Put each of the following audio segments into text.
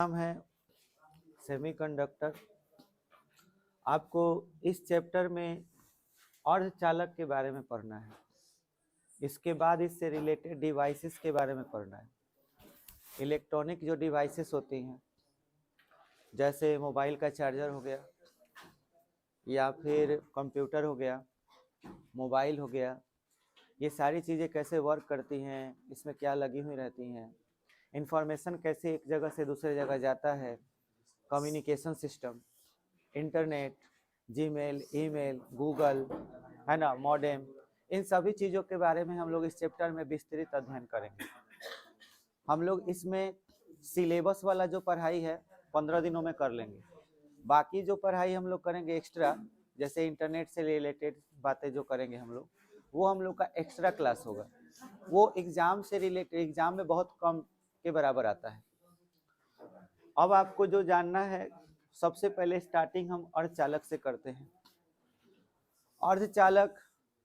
नाम है सेमीकंडक्टर। आपको इस चैप्टर में अर्धचालक के बारे में पढ़ना है। इसके बाद इससे रिलेटेड डिवाइसेस के बारे में पढ़ना है। इलेक्ट्रॉनिक जो डिवाइसेस होती हैं, जैसे मोबाइल का चार्जर हो गया या फिर कंप्यूटर हो गया, मोबाइल हो गया, ये सारी चीज़ें कैसे वर्क करती हैं, इसमें क्या लगी हुई रहती हैं, इंफॉर्मेशन कैसे एक जगह से दूसरे जगह जाता है, communication system, internet, Gmail, email, Google, है ना, मॉडेम, इन सभी चीज़ों के बारे में हम लोग इस चैप्टर में विस्तृत अध्ययन करेंगे। हम लोग इसमें सिलेबस वाला जो पढ़ाई है 15 दिनों में कर लेंगे। बाकी जो पढ़ाई हम लोग करेंगे एक्स्ट्रा, जैसे इंटरनेट से रिलेटेड बातें जो करेंगे हम लोग, वो हम लोग का एक्स्ट्रा क्लास होगा। वो एग्ज़ाम से रिलेटेड, एग्ज़ाम में बहुत कम के बराबर आता है। अब आपको जो जानना है, सबसे पहले स्टार्टिंग हम अर्धचालक से करते हैं। अर्धचालक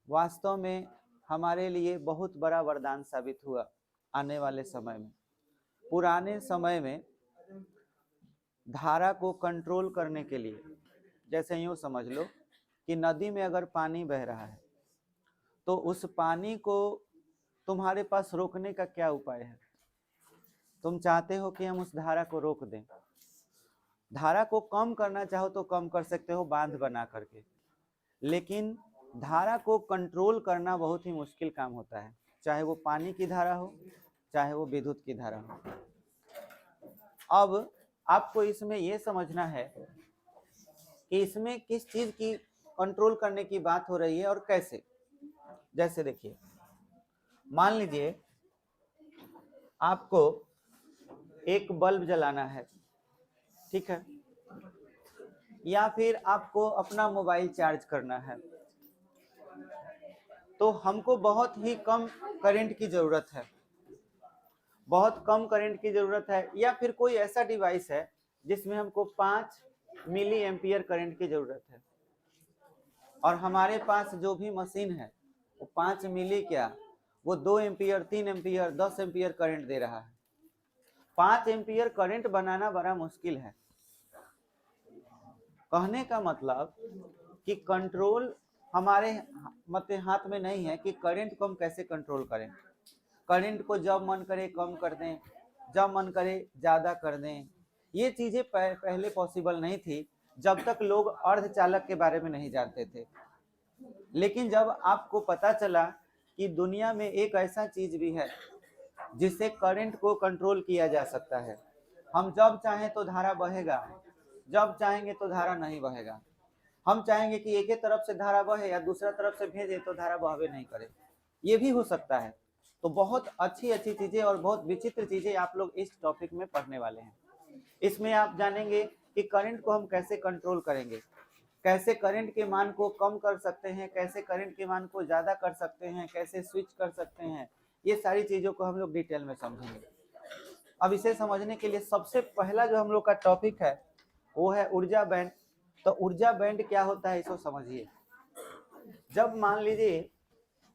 वास्तव में हमारे लिए बहुत बड़ा वरदान साबित हुआ आने वाले समय में। पुराने समय में धारा को कंट्रोल करने के लिए, जैसे यूँ समझ लो कि नदी में अगर पानी बह रहा है तो उस पानी को तुम्हारे पास रोकने का क्या उपाय है? तुम चाहते हो कि हम उस धारा को रोक दें। धारा को कम करना चाहो तो कम कर सकते हो बांध बना करके, लेकिन धारा को कंट्रोल करना बहुत ही मुश्किल काम होता है, चाहे वो पानी की धारा हो, चाहे वो विद्युत की धारा हो। अब आपको इसमें यह समझना है कि इसमें किस चीज की कंट्रोल करने की बात हो रही है और कैसे। जैसे देखिए, मान लीजिए आपको एक बल्ब जलाना है, ठीक है, या फिर आपको अपना मोबाइल चार्ज करना है, तो हमको बहुत ही कम करंट की जरूरत है, बहुत कम करंट की जरूरत है, या फिर कोई ऐसा डिवाइस है जिसमें हमको 5 मिली एम्पियर करंट की जरूरत है, और हमारे पास जो भी मशीन है वो 5 मिली क्या, वो 2 एम्पियर, 3 एम्पियर, 10 एम्पियर करंट दे रहा है। 5 एम्पियर करंट बनाना बड़ा मुश्किल है। कहने का मतलब कि कंट्रोल हमारे हाथ में नहीं है कि करंट को हम कैसे कंट्रोल करें। करंट को जब मन करे कम कर दें, जब मन करे ज़्यादा कर दें। ये चीज़ें पहले पॉसिबल नहीं थी, जब तक लोग अर्धचालक के बारे में नहीं जानते थे। लेकिन जब आपको पता चला कि दुनिया में एक ऐसा चीज़ भी है जिससे करंट को कंट्रोल किया जा सकता है, हम जब चाहें तो धारा बहेगा, जब चाहेंगे तो धारा नहीं बहेगा। हम चाहेंगे कि एक ही तरफ से धारा बहे या दूसरा तरफ से भेजे तो धारा बहवे नहीं करे, ये भी हो सकता है। तो बहुत अच्छी अच्छी चीज़ें और बहुत विचित्र चीज़ें आप लोग इस टॉपिक में पढ़ने वाले हैं। इसमें आप जानेंगे कि करंट को हम कैसे कंट्रोल करेंगे, कैसे करंट के मान को कम कर सकते हैं, कैसे करंट के मान को ज़्यादा कर सकते हैं, कैसे स्विच कर सकते हैं। ये सारी चीज़ों को हम लोग डिटेल में समझेंगे। अब इसे समझने के लिए सबसे पहला जो हम लोग का टॉपिक है वो है ऊर्जा बैंड। तो ऊर्जा बैंड क्या होता है इसको समझिए। जब मान लीजिए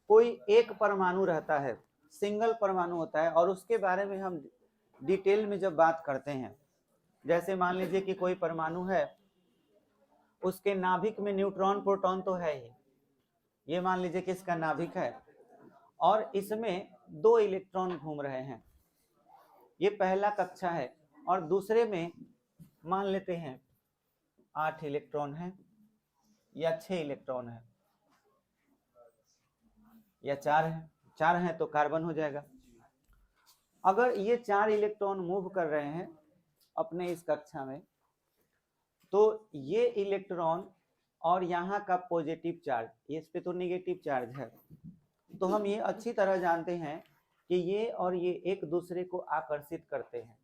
कोई एक परमाणु रहता है, सिंगल परमाणु होता है, और उसके बारे में हम डिटेल में जब बात करते हैं, जैसे मान लीजिए कि कोई परमाणु है, उसके नाभिक में न्यूट्रॉन प्रोटॉन तो है ही, ये मान लीजिए कि इसका नाभिक है और इसमें 2 इलेक्ट्रॉन घूम रहे हैं, ये पहला कक्षा है, और दूसरे में मान लेते हैं 8 इलेक्ट्रॉन है या 6 इलेक्ट्रॉन है या 4 है। 4 है तो कार्बन हो जाएगा। अगर ये 4 इलेक्ट्रॉन मूव कर रहे हैं अपने इस कक्षा में, तो ये इलेक्ट्रॉन और यहाँ का पॉजिटिव चार्ज, इस पे तो नेगेटिव चार्ज है, तो हम ये अच्छी तरह जानते हैं कि ये और ये एक दूसरे को आकर्षित करते हैं,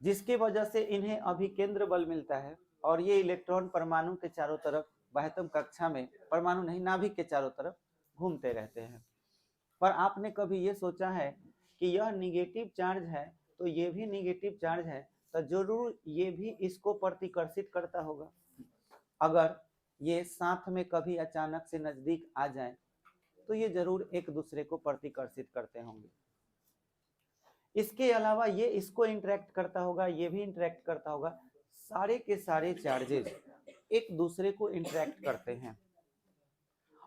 जिसके वजह से इन्हें अभिकेंद्र बल मिलता है, और ये इलेक्ट्रॉन परमाणु के चारों तरफ, बाह्यतम कक्षा में, परमाणु नहीं नाभिक के चारों तरफ घूमते रहते हैं। पर आपने कभी ये सोचा है कि यह निगेटिव चार्ज है तो ये भी निगेटिव चार्ज है, तो जरूर ये भी इसको प्रतिकर्षित करता होगा। अगर ये साथ में कभी अचानक से नजदीक आ जाए तो ये जरूर एक दूसरे को प्रतिकर्षित करते होंगे। इसके अलावा ये इसको इंटरेक्ट करता होगा, ये भी इंटरेक्ट करता होगा, सारे के सारे चार्जेस एक दूसरे को इंटरेक्ट करते हैं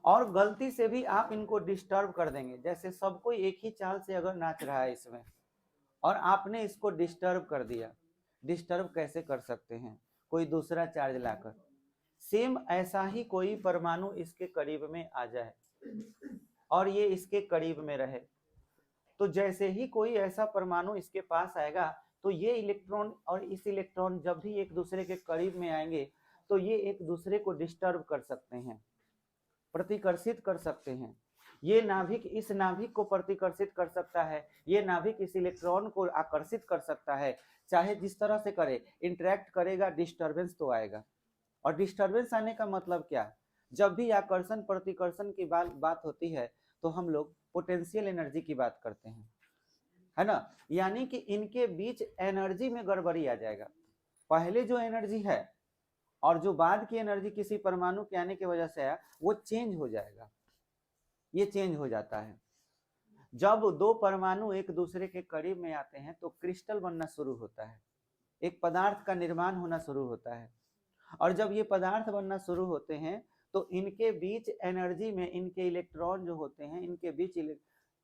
और गलती से भी आप इनको डिस्टर्ब कर देंगे। जैसे सब कोई एक ही चाल से अगर नाच रहा है इसमें और आपने इसको डिस्टर्ब कर दिया, डिस्टर्ब कैसे कर सकते हैं? कोई दूसरा चार्ज लाकर। सेम ऐसा ही कोई परमाणु इसके करीब में आ जाए और ये इसके करीब में रहे, तो जैसे ही कोई ऐसा परमाणु इसके पास आएगा तो ये इलेक्ट्रॉन और इस इलेक्ट्रॉन जब भी एक दूसरे के करीब में आएंगे तो ये एक दूसरे को डिस्टर्ब कर सकते हैं, प्रतिकर्षित कर सकते हैं। ये नाभिक इस नाभिक को प्रतिकर्षित कर सकता है, ये नाभिक इस इलेक्ट्रॉन को आकर्षित कर सकता है। चाहे जिस तरह से करे, इंटरेक्ट करेगा, डिस्टर्बेंस तो आएगा। और डिस्टर्बेंस आने का मतलब क्या? जब भी आकर्षण प्रतिकर्षण की बात होती है तो हम लोग पोटेंशियल एनर्जी की बात करते हैं, है ना। यानी कि इनके बीच एनर्जी में गड़बड़ी आ जाएगा। पहले जो एनर्जी है और जो बाद की एनर्जी किसी परमाणु के आने की वजह से आया, वो चेंज हो जाएगा। ये चेंज हो जाता है। जब दो परमाणु एक दूसरे के करीब में आते हैं तो क्रिस्टल बनना शुरू होता है, एक पदार्थ का निर्माण होना शुरू होता है। और जब ये पदार्थ बनना शुरू होते हैं तो इनके बीच एनर्जी में, इनके इलेक्ट्रॉन जो होते हैं, इनके बीच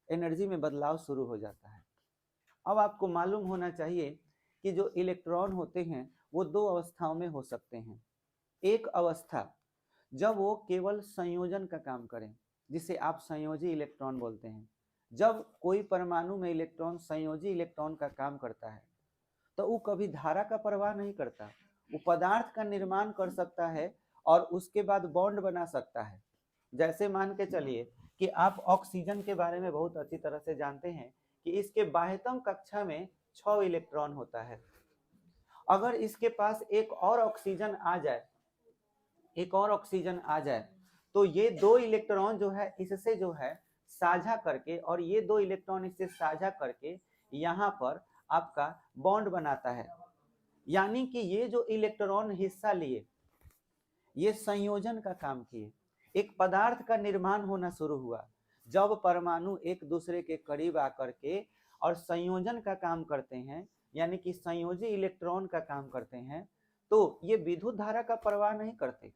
एनर्जी में बदलाव शुरू हो जाता है। अब आपको मालूम होना चाहिए कि जो इलेक्ट्रॉन होते हैं वो दो अवस्थाओं में हो सकते हैं। एक अवस्था जब वो केवल संयोजन का काम करें, जिसे आप संयोजी इलेक्ट्रॉन बोलते हैं। जब कोई परमाणु में इलेक्ट्रॉन संयोजी इलेक्ट्रॉन का काम करता है तो वो कभी धारा का परवाह नहीं करता, वो पदार्थ का निर्माण कर सकता है और उसके बाद बॉन्ड बना सकता है। जैसे मान के चलिए कि आप ऑक्सीजन के बारे में बहुत अच्छी तरह से जानते हैं कि इसके बाह्यतम कक्षा में 6 इलेक्ट्रॉन होता है। अगर इसके पास एक और ऑक्सीजन आ जाए, एक और ऑक्सीजन आ जाए तो ये दो इलेक्ट्रॉन जो है इससे जो है साझा करके, और ये दो इलेक्ट्रॉन इससे साझा करके यहाँ पर आपका बॉन्ड बनाता है। यानी कि ये जो इलेक्ट्रॉन हिस्सा लिए, ये संयोजन का काम किए, एक पदार्थ का निर्माण होना शुरू हुआ। जब परमाणु एक दूसरे के करीब आकर के और संयोजन का काम करते हैं, यानी कि संयोजी इलेक्ट्रॉन का काम करते हैं, तो ये विद्युत धारा का परवाह नहीं करते।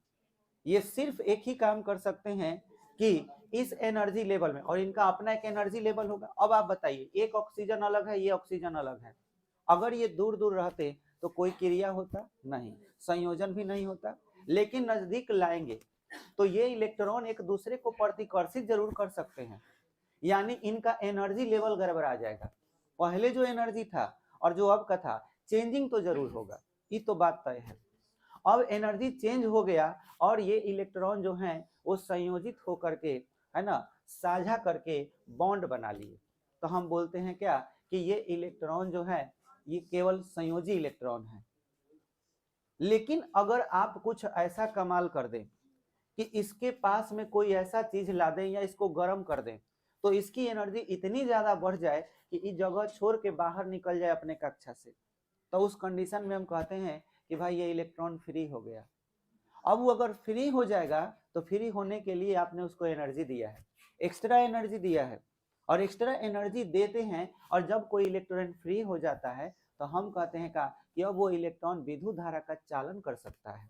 ये सिर्फ एक ही काम कर सकते हैं कि इस एनर्जी लेवल में, और इनका अपना एक एनर्जी लेवल होगा। अब आप बताइए, एक ऑक्सीजन अलग है, ये ऑक्सीजन अलग है, अगर ये दूर दूर रहते तो कोई क्रिया होता नहीं, संयोजन भी नहीं होता। लेकिन नजदीक लाएंगे तो ये इलेक्ट्रॉन एक दूसरे को प्रतिकर्षित जरूर कर सकते हैं, यानी इनका एनर्जी लेवल गड़बड़ा जाएगा। पहले जो एनर्जी था और जो अब का था, चेंजिंग तो जरूर होगा, ये तो बात तय है। अब एनर्जी चेंज हो गया और ये इलेक्ट्रॉन जो हैं वो संयोजित होकर के, है ना, साझा करके बॉन्ड बना लिए। तो हम बोलते हैं क्या कि ये इलेक्ट्रॉन जो है ये केवल संयोजी इलेक्ट्रॉन है। लेकिन अगर आप कुछ ऐसा कमाल कर दें कि इसके पास में कोई ऐसा चीज ला दें या इसको गर्म कर दें तो इसकी एनर्जी इतनी ज्यादा बढ़ जाए कि इस जगह छोड़ के बाहर निकल जाए अपने कक्षा से, तो उस कंडीशन में हम कहते हैं कि भाई ये इलेक्ट्रॉन फ्री हो गया। अब वो अगर फ्री हो जाएगा तो फ्री होने के लिए आपने उसको एनर्जी दिया है, एक्स्ट्रा एनर्जी दिया है, और एक्स्ट्रा एनर्जी देते हैं और जब कोई इलेक्ट्रॉन फ्री हो जाता है तो हम कहते हैं कि अब वो इलेक्ट्रॉन विद्युत धारा का चालन कर सकता है।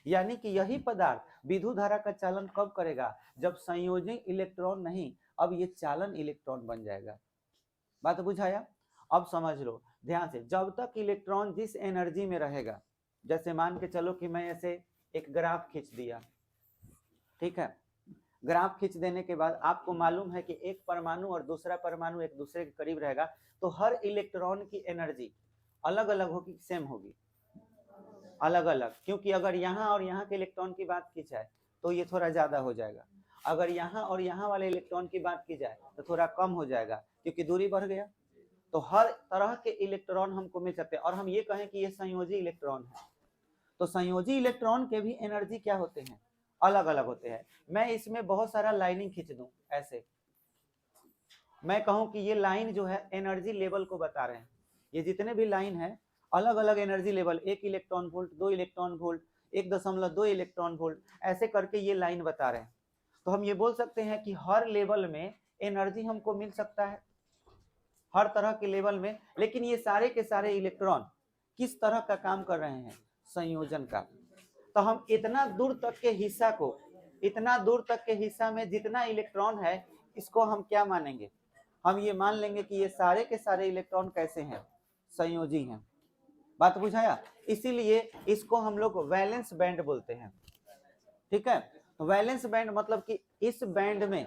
यानी कि यही पदार्थ विद्युत धारा का चालन कब करेगा? जब संयोजी इलेक्ट्रॉन नहीं, अब ये चालन इलेक्ट्रॉन बन जाएगा। बात बुझाया? अब समझ लो ध्यान से, जब तक इलेक्ट्रॉन जिस एनर्जी में रहेगा, जैसे मान के चलो कि मैं ऐसे एक ग्राफ खींच दिया, ठीक है। ग्राफ खींच देने के बाद आपको मालूम है कि एक परमाणु और दूसरा परमाणु एक दूसरे के करीब रहेगा तो हर इलेक्ट्रॉन की एनर्जी अलग अलग होगी, सेम होगी? अलग अलग, क्योंकि अगर यहाँ और यहाँ के इलेक्ट्रॉन की बात की जाए तो ये थोड़ा ज्यादा हो जाएगा, अगर यहाँ और यहाँ वाले इलेक्ट्रॉन की बात की जाए तो थोड़ा कम हो जाएगा, क्योंकि दूरी बढ़ गया। तो हर तरह के इलेक्ट्रॉन हमको मिल सकते हैं। और हम ये कहें कि ये संयोजी इलेक्ट्रॉन है, तो संयोजी इलेक्ट्रॉन के भी एनर्जी क्या होते हैं? अलग अलग होते हैं। मैं इसमें बहुत सारा लाइनिंग खींच दूं, ऐसे मैं कहूं कि ये लाइन जो है एनर्जी लेवल को बता रहे हैं, ये जितने भी लाइन है अलग अलग energy level, 1 electron volt, 2 electron volt, 1.2 electron volt, ऐसे करके ये लाइन बता रहे हैं। तो हम ये बोल सकते हैं कि हर लेवल में एनर्जी हमको मिल सकता है। हर तरह के लेवल में। लेकिन ये सारे के सारे इलेक्ट्रॉन किस तरह का काम कर रहे हैं? संयोजन का। तो हम इतना दूर तक के हिस्सा को, इतना दूर तक के हिस्सा में जितना इलेक्ट्रॉन है, इसको हम क्या मानेंगे? हम ये मान लेंगे कि ये सारे के सारे इलेक्ट्रॉन कैसे हैं? संयोजी हैं। बात बुझाया? इसीलिए इसको हम लोग वैलेंस बैंड बोलते हैं। ठीक है, वैलेंस बैंड मतलब कि इस बैंड में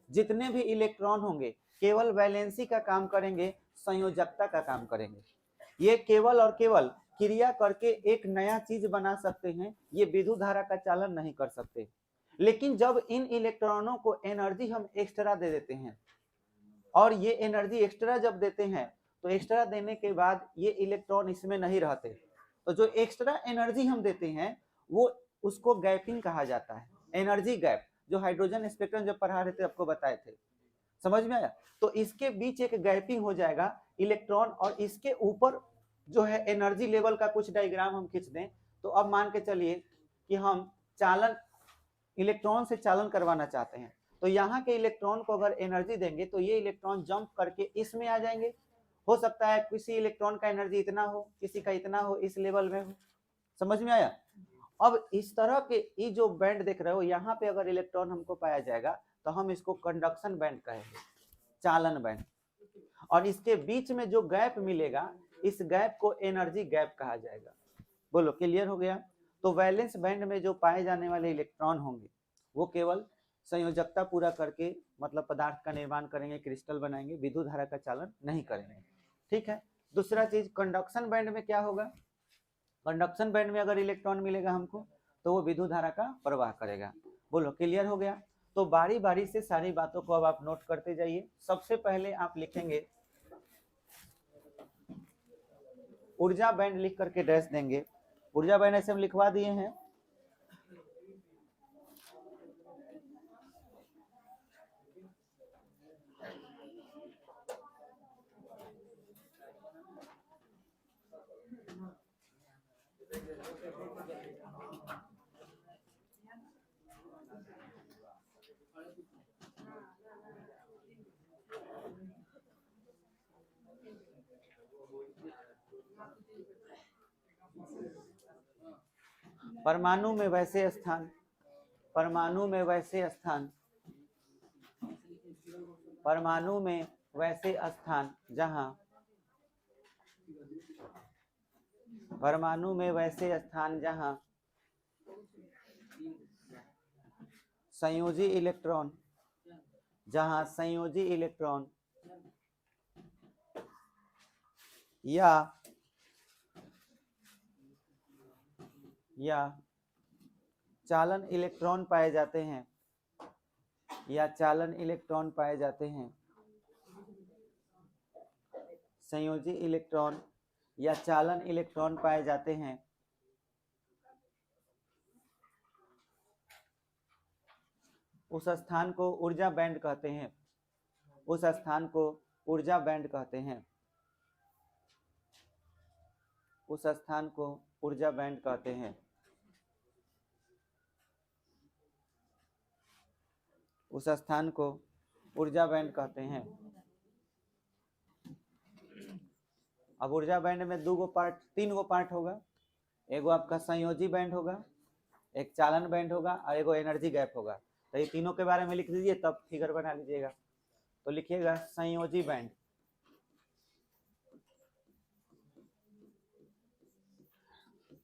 जितने भी इलेक्ट्रॉन होंगे केवल वैलेंसी का काम करेंगे, संयोजकता का काम करेंगे। ये केवल और केवल क्रिया करके एक नया चीज बना सकते हैं, ये विद्युत धारा का चालन नहीं कर सकते। लेकिन जब इन इलेक्ट्रॉनों को एनर्जी हम एक्स्ट्रा दे देते हैं, और ये एनर्जी एक्स्ट्रा जब देते हैं तो एक्स्ट्रा देने के बाद ये इलेक्ट्रॉन इसमें नहीं रहते, तो जो एक्स्ट्रा एनर्जी हम देते हैं वो उसको गैपिंग कहा जाता है, एनर्जी गैप, जो हाइड्रोजन स्पेक्ट्रम जब पढ़ा रहे थे आपको बताए थे। समझ में आया? तो इसके बीच एक गैपिंग हो जाएगा इलेक्ट्रॉन, और इसके ऊपर जो है एनर्जी लेवल का कुछ डायग्राम हम खींच दें, तो अब मान के चलिए कि हम चालन, इलेक्ट्रॉन से चालन करवाना चाहते हैं, तो यहाँ के इलेक्ट्रॉन को अगर एनर्जी देंगे तो ये इलेक्ट्रॉन जंप करके इसमें आ जाएंगे। हो सकता है किसी इलेक्ट्रॉन का एनर्जी इतना हो, किसी का इतना हो, इस लेवल में हो। समझ में आया? अब इस तरह के ये जो बैंड देख रहे हो, यहाँ पे अगर इलेक्ट्रॉन हमको पाया जाएगा तो हम इसको कंडक्शन बैंड कहेंगे, चालन बैंड। और इसके बीच में जो गैप मिलेगा, इस गैप को एनर्जी गैप कहा जाएगा। बोलो, क्लियर हो गया? तो वैलेंस बैंड में जो पाए जाने वाले इलेक्ट्रॉन होंगे वो केवल संयोजकता पूरा करके, मतलब पदार्थ का निर्माण करेंगे, क्रिस्टल बनाएंगे, विद्युत धारा का चालन नहीं करेंगे। ठीक है। दूसरा चीज, कंडक्शन बैंड में क्या होगा? कंडक्शन बैंड में अगर इलेक्ट्रॉन मिलेगा हमको तो वो विद्युत धारा का प्रवाह करेगा। बोलो, क्लियर हो गया? तो बारी बारी से सारी बातों को अब आप नोट करते जाइए। सबसे पहले आप लिखेंगे ऊर्जा बैंड, लिख करके डैश देंगे। ऊर्जा बैंड ऐसे हम लिखवा दिए हैं। परमाणु में वैसे स्थान, परमाणु में वैसे स्थान, परमाणु में वैसे स्थान जहां, परमाणु में वैसे स्थान जहां संयोजी इलेक्ट्रॉन, जहां संयोजी इलेक्ट्रॉन या चालन इलेक्ट्रॉन पाए जाते हैं, या चालन इलेक्ट्रॉन पाए जाते हैं, संयोजी इलेक्ट्रॉन या चालन इलेक्ट्रॉन पाए जाते हैं, उस स्थान को ऊर्जा बैंड कहते हैं। उस स्थान को ऊर्जा बैंड कहते हैं। उस स्थान को ऊर्जा बैंड कहते हैं। उस स्थान को ऊर्जा बैंड कहते हैं। अब ऊर्जा बैंड में दो गो पार्ट, तीन गो पार्ट होगा। एगो आपका संयोजी बैंड होगा, एक चालन बैंड होगा, और एगो एनर्जी गैप होगा। तो ये तीनों के बारे में लिख दीजिए, तब फिगर बना लीजिएगा। तो लिखिएगा संयोजी बैंड,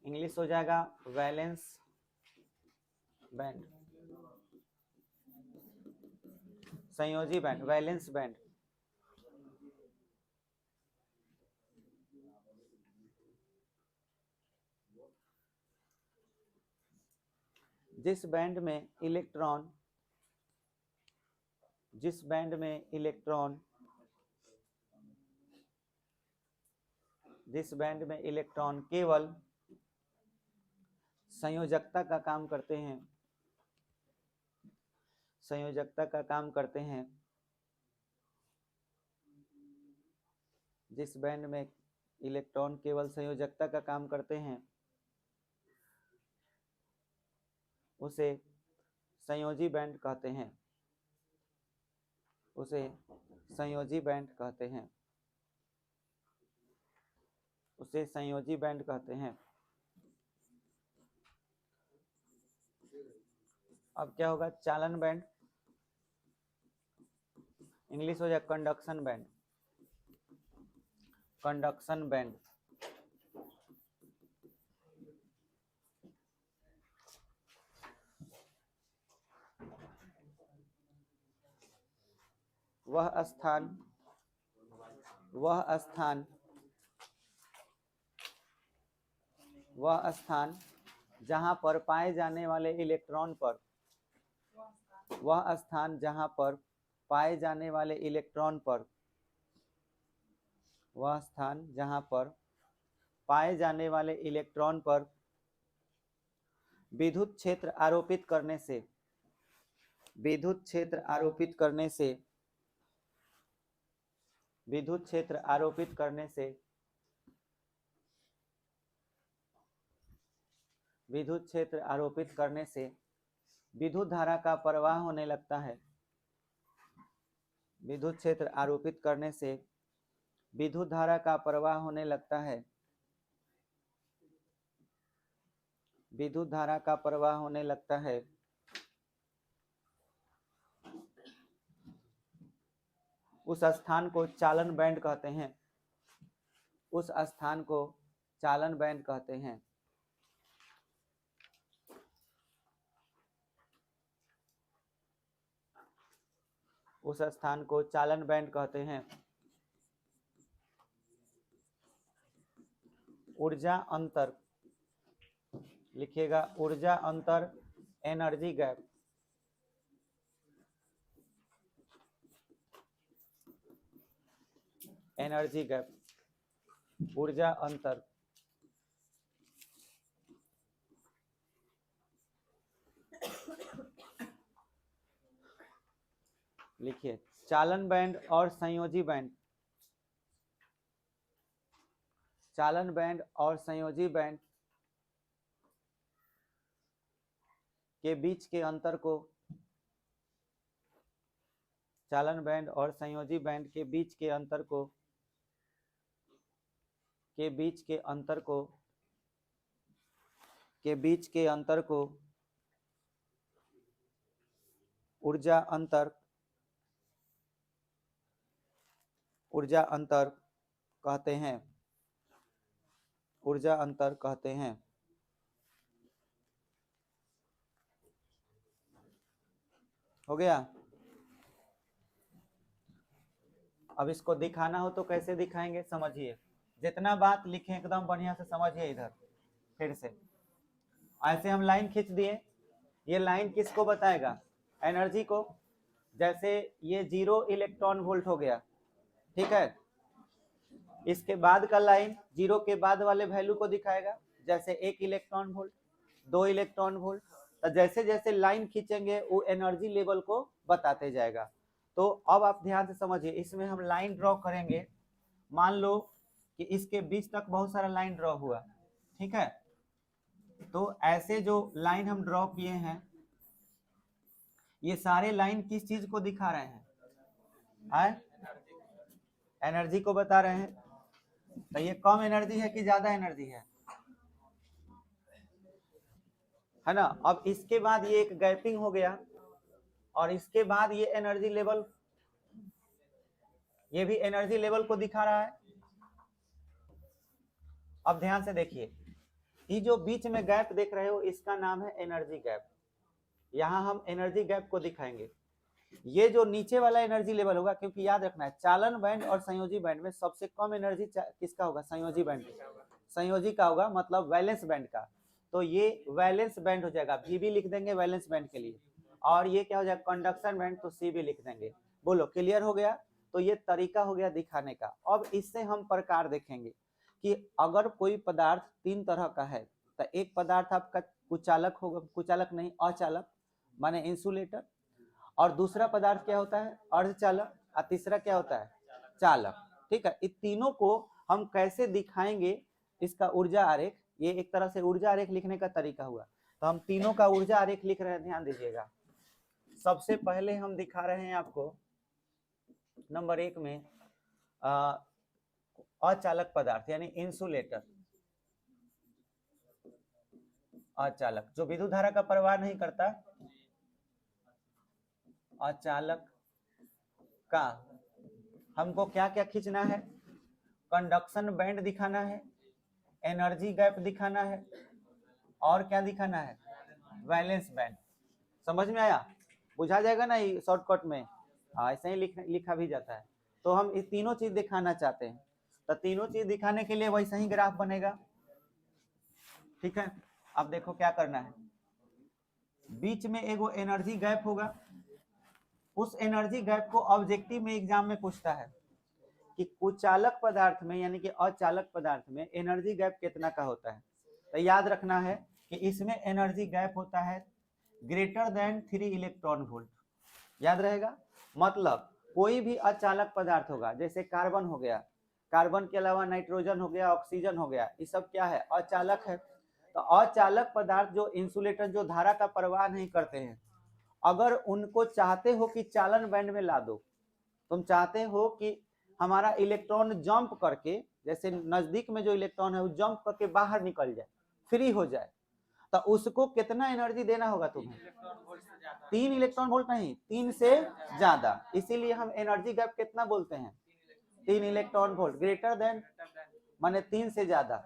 इंग्लिश हो जाएगा वैलेंस बैंड, संयोजी बैंड, वैलेंस बैंड। जिस बैंड में इलेक्ट्रॉन, जिस बैंड में इलेक्ट्रॉन, जिस बैंड में इलेक्ट्रॉन केवल संयोजकता का काम करते हैं, संयोजकता का काम करते हैं, जिस बैंड में इलेक्ट्रॉन केवल संयोजकता का काम करते हैं उसे संयोजी बैंड कहते हैं, उसे संयोजी बैंड कहते हैं। उसे संयोजी बैंड कहते हैं। अब क्या होगा, चालन बैंड, इंग्लिश हो जाए कंडक्शन बैंड, कंडक्शन बैंड। वह स्थान जहां पर पाए जाने वाले इलेक्ट्रॉन पर, वह स्थान जहां पर पाए जाने वाले इलेक्ट्रॉन पर, वह स्थान जहां पर पाए जाने वाले इलेक्ट्रॉन पर विद्युत क्षेत्र आरोपित करने से, विद्युत क्षेत्र आरोपित करने से, विद्युत क्षेत्र आरोपित करने से, विद्युत क्षेत्र आरोपित करने से विद्युत धारा का प्रवाह होने लगता है। विद्युत क्षेत्र आरोपित करने से विद्युत धारा का प्रवाह होने लगता है। विद्युत धारा का प्रवाह होने लगता है। उस स्थान को चालन बैंड कहते हैं। उस स्थान को चालन बैंड कहते हैं। उस स्थान को चालन बैंड कहते हैं। ऊर्जा अंतर लिखिएगा, ऊर्जा अंतर, एनर्जी गैप, एनर्जी गैप, ऊर्जा अंतर। लिखिए, चालन बैंड और संयोजी बैंड, चालन बैंड और संयोजी बैंड के बीच के अंतर को, चालन बैंड और संयोजी बैंड के बीच के अंतर को, के बीच के अंतर को, के बीच के अंतर को ऊर्जा अंतर, ऊर्जा अंतर कहते हैं। ऊर्जा अंतर कहते हैं। हो गया। अब इसको दिखाना हो तो कैसे दिखाएंगे, समझिए। जितना बात लिखे एकदम बढ़िया से समझिए। इधर फिर से ऐसे हम लाइन खींच दिए। ये लाइन किसको बताएगा, एनर्जी को। जैसे ये 0 इलेक्ट्रॉन वोल्ट हो गया, ठीक है। इसके बाद का लाइन 0 के बाद वाले वैल्यू को दिखाएगा, जैसे 1 इलेक्ट्रॉन वोल्ट, 2 इलेक्ट्रॉन वोल्ट। तो जैसे जैसे लाइन खींचेंगे वो एनर्जी लेवल को बताते जाएगा। तो अब आप ध्यान से समझिए, इसमें हम लाइन ड्रॉ करेंगे। मान लो कि इसके बीच तक बहुत सारा लाइन ड्रॉ हुआ, ठीक है। तो ऐसे जो लाइन हम ड्रॉ किए हैं, ये सारे लाइन किस चीज को दिखा रहे हैं, एनर्जी को बता रहे हैं। तो ये कम एनर्जी है कि ज्यादा एनर्जी है ना। अब इसके बाद ये एक गैपिंग हो गया और इसके बाद ये एनर्जी लेवल, ये भी एनर्जी लेवल को दिखा रहा है। अब ध्यान से देखिए, ये जो बीच में गैप देख रहे हो इसका नाम है एनर्जी गैप। यहां हम एनर्जी गैप को दिखाएंगे। ये जो नीचे वाला एनर्जी लेवल होगा, क्योंकि याद रखना है चालन बैंड और संयोजी बैंड में सबसे कम एनर्जी किसका होगा, संयोजी बैंड, संयोजी का होगा, मतलब वैलेंस बैंड का। तो ये वैलेंस बैंड हो जाएगा, वी लिख देंगे वैलेंस बैंड के लिए। और ये क्या हो जाएगा, कंडक्शन बैंड, तो सी भी लिख देंगे। बोलो क्लियर हो गया। तो ये तरीका हो गया दिखाने का। अब इससे हम प्रकार देखेंगे कि अगर कोई पदार्थ 3 तरह का है, तो एक पदार्थ आपका कुचालक होगा, कुचालक नहीं अचालक माने इंसुलेटर, और दूसरा पदार्थ क्या होता है, अर्धचालक, और तीसरा क्या होता है, चालक। ठीक है, इन तीनों को हम कैसे दिखाएंगे, इसका ऊर्जा आरेख, ये एक तरह से ऊर्जा आरेख लिखने का तरीका हुआ। तो हम तीनों का ऊर्जा आरेख लिख रहे हैं, ध्यान दीजिएगा। सबसे पहले हम दिखा रहे हैं आपको नंबर 1 में अचालक पदार्थ यानी इंसुलेटर, अचालक जो विद्युत धारा का प्रवाह नहीं करता, अचालक का हमको क्या क्या खींचना है, कंडक्शन बैंड दिखाना है, एनर्जी गैप दिखाना है, और क्या दिखाना है, वैलेंस बैंड। समझ में आया, बुझा जाएगा ना ये शॉर्टकट में, हाँ ऐसे ही लिखा भी जाता है। तो हम ये तीनों चीज दिखाना चाहते हैं, तो तीनों चीज दिखाने के लिए वैसा ही ग्राफ बनेगा। ठीक है, अब देखो क्या करना है, बीच में एगो एनर्जी गैप होगा, उस एनर्जी गैप को ऑब्जेक्टिव में एग्जाम में पूछता है कि कुचालक पदार्थ में यानी कि अचालक पदार्थ में एनर्जी गैप कितना का होता है। तो याद रखना है कि इसमें एनर्जी गैप होता है ग्रेटर देन 3 इलेक्ट्रॉन वोल्ट, याद रहेगा। मतलब कोई भी अचालक पदार्थ होगा, जैसे कार्बन हो गया, कार्बन के अलावा नाइट्रोजन हो गया, ऑक्सीजन हो गया, ये सब क्या है, अचालक है। तो अचालक पदार्थ जो इंसुलेटर, जो धारा का प्रवाह नहीं करते हैं, अगर उनको चाहते हो कि चालन बैंड में ला दो, तुम चाहते हो कि हमारा इलेक्ट्रॉन जंप करके, जैसे नजदीक में जो इलेक्ट्रॉन है वो जंप करके बाहर निकल जाए, फ्री हो जाए, तो उसको कितना एनर्जी देना होगा तुम्हें, 3 इलेक्ट्रॉन वोल्ट नहीं, 3 से ज्यादा। इसीलिए हम एनर्जी गैप कितना बोलते हैं, 3 इलेक्ट्रॉन वोल्ट, ग्रेटर देन माने 3 से ज्यादा।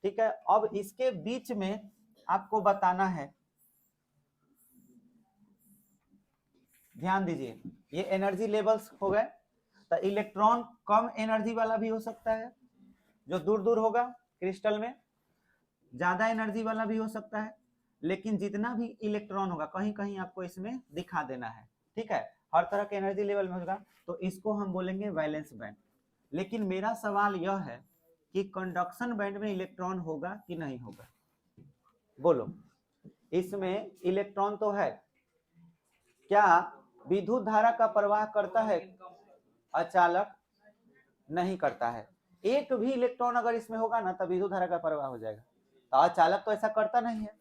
ठीक है, अब इसके बीच में आपको बताना है, ध्यान दीजिए, ये एनर्जी लेवल्स हो गए। तो इलेक्ट्रॉन कम एनर्जी वाला भी हो सकता है, जो दूर दूर होगा क्रिस्टल में, ज्यादा एनर्जी वाला भी हो सकता है, लेकिन जितना भी इलेक्ट्रॉन होगा कहीं कहीं आपको इसमें दिखा देना है। ठीक है, हर तरह के एनर्जी लेवल में होगा, तो इसको हम बोलेंगे वैलेंस बैंड। लेकिन मेरा सवाल यह है कि कंडक्शन बैंड में इलेक्ट्रॉन होगा कि नहीं होगा, बोलो। इसमें इलेक्ट्रॉन तो है, क्या विद्युत धारा का प्रवाह करता है, अचालक नहीं करता है। एक भी इलेक्ट्रॉन अगर इसमें होगा ना तब विद्युत धारा का प्रवाह हो जाएगा, तो अचालक तो ऐसा करता नहीं है।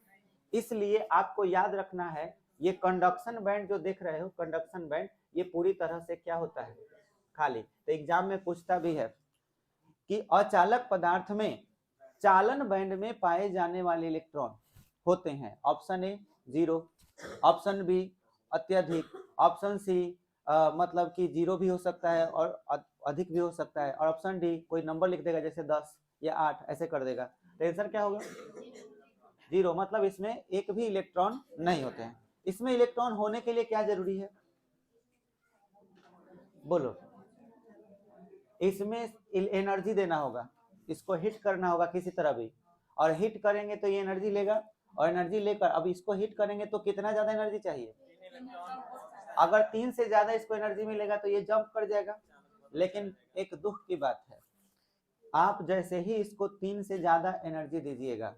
इसलिए आपको याद रखना है, ये कंडक्शन बैंड जो देख रहे हो, कंडक्शन बैंड ये पूरी तरह से क्या होता है, खाली। तो एग्जाम में पूछता भी है कि अचालक पदार्थ में चालन बैंड में पाए जाने वाले इलेक्ट्रॉन होते हैं, ऑप्शन ए 0, ऑप्शन बी अत्यधिक, ऑप्शन सी मतलब कि 0 भी हो सकता है और अधिक भी हो सकता है, और ऑप्शन डी कोई नंबर लिख देगा जैसे 10 या 8 ऐसे कर देगा। तो आंसर क्या होगा, 0, मतलब इसमें एक भी इलेक्ट्रॉन नहीं होते हैं। इसमें इलेक्ट्रॉन होने के लिए क्या जरूरी है, बोलो। इसमें एनर्जी देना होगा, इसको हिट करना होगा किसी तरह भी, और हिट करेंगे तो ये एनर्जी लेगा, और एनर्जी लेकर अब इसको हिट करेंगे तो कितना ज्यादा एनर्जी चाहिए, अगर 3 से ज्यादा इसको एनर्जी मिलेगा तो ये जंप कर जाएगा। लेकिन एक दुख की बात है, आप जैसे ही इसको 3 से ज्यादा एनर्जी दीजिएगा,